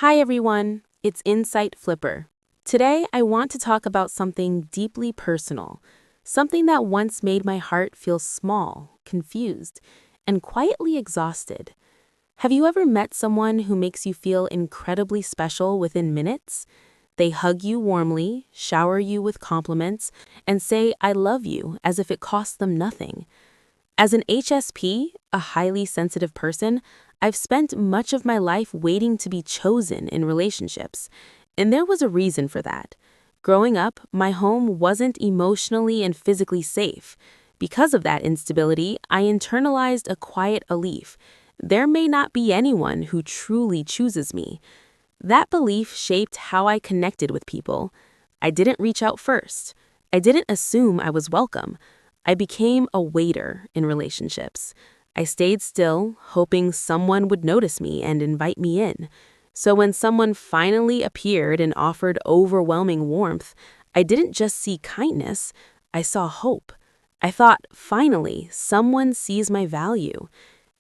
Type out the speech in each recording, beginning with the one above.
Hi everyone, it's Insight Flipper. Today I want to talk about something deeply personal, something that once made my heart feel small, confused, and quietly exhausted. Have you ever met someone who makes you feel incredibly special within minutes? They hug you warmly, shower you with compliments, and say, "I love you," as if it costs them nothing. As an HSP, a highly sensitive person, I've spent much of my life waiting to be chosen in relationships, and there was a reason for that. Growing up, my home wasn't emotionally and physically safe. Because of that instability, I internalized a quiet belief. There may not be anyone who truly chooses me. That belief shaped how I connected with people. I didn't reach out first. I didn't assume I was welcome. I became a waiter in relationships. I stayed still, hoping someone would notice me and invite me in. So when someone finally appeared and offered overwhelming warmth, I didn't just see kindness, I saw hope. I thought, finally, someone sees my value.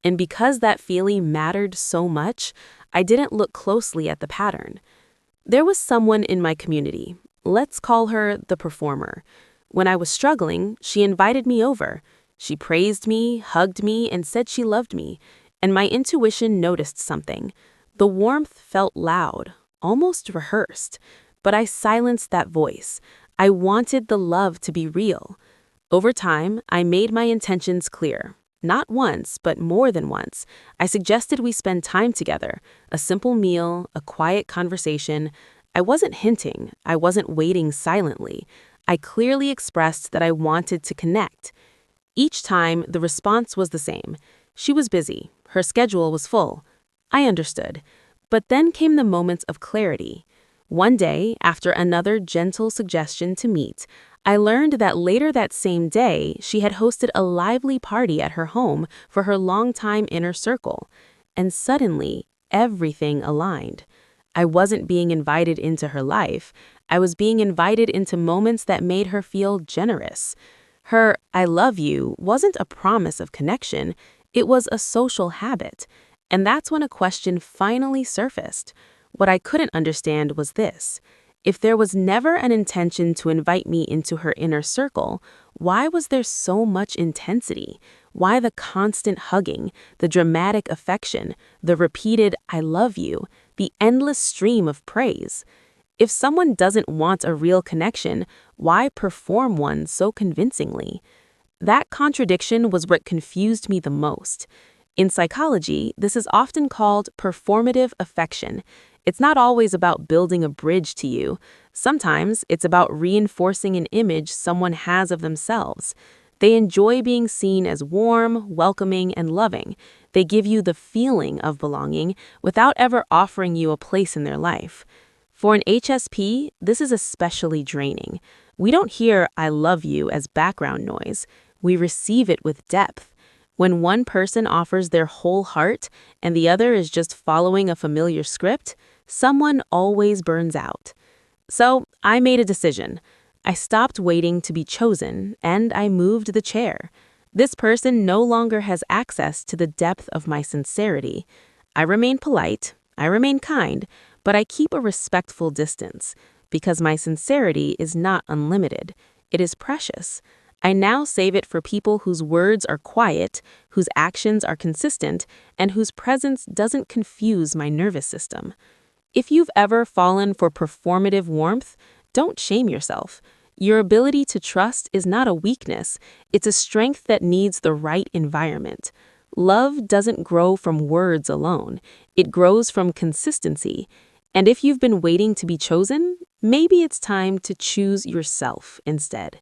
And because that feeling mattered so much, I didn't look closely at the pattern. There was someone in my community. Let's call her the performer. When I was struggling, she invited me over. She praised me, hugged me, and said she loved me. And my intuition noticed something. The warmth felt loud, almost rehearsed. But I silenced that voice. I wanted the love to be real. Over time, I made my intentions clear. Not once, but more than once. I suggested we spend time together, a simple meal, a quiet conversation. I wasn't hinting, I wasn't waiting silently. I clearly expressed that I wanted to connect. Each time, the response was the same. She was busy, her schedule was full. I understood. But then came the moments of clarity. One day, after another gentle suggestion to meet, I learned that later that same day, she had hosted a lively party at her home for her longtime inner circle. And suddenly, everything aligned. I wasn't being invited into her life. I was being invited into moments that made her feel generous. Her "I love you" wasn't a promise of connection. It was a social habit. And that's when a question finally surfaced. What I couldn't understand was this. If there was never an intention to invite me into her inner circle, why was there so much intensity? Why the constant hugging, the dramatic affection, the repeated "I love you," the endless stream of praise? If someone doesn't want a real connection, why perform one so convincingly? That contradiction was what confused me the most. In psychology, this is often called performative affection. It's not always about building a bridge to you. Sometimes it's about reinforcing an image someone has of themselves. They enjoy being seen as warm, welcoming, and loving. They give you the feeling of belonging without ever offering you a place in their life. For an HSP, this is especially draining. We don't hear "I love you" as background noise. We receive it with depth. When one person offers their whole heart and the other is just following a familiar script, someone always burns out. So I made a decision. I stopped waiting to be chosen, and I moved the chair. This person no longer has access to the depth of my sincerity. I remain polite, I remain kind, but I keep a respectful distance, because my sincerity is not unlimited. It is precious. I now save it for people whose words are quiet, whose actions are consistent, and whose presence doesn't confuse my nervous system. If you've ever fallen for performative warmth, don't shame yourself. Your ability to trust is not a weakness, it's a strength that needs the right environment. Love doesn't grow from words alone, it grows from consistency. And if you've been waiting to be chosen, maybe it's time to choose yourself instead.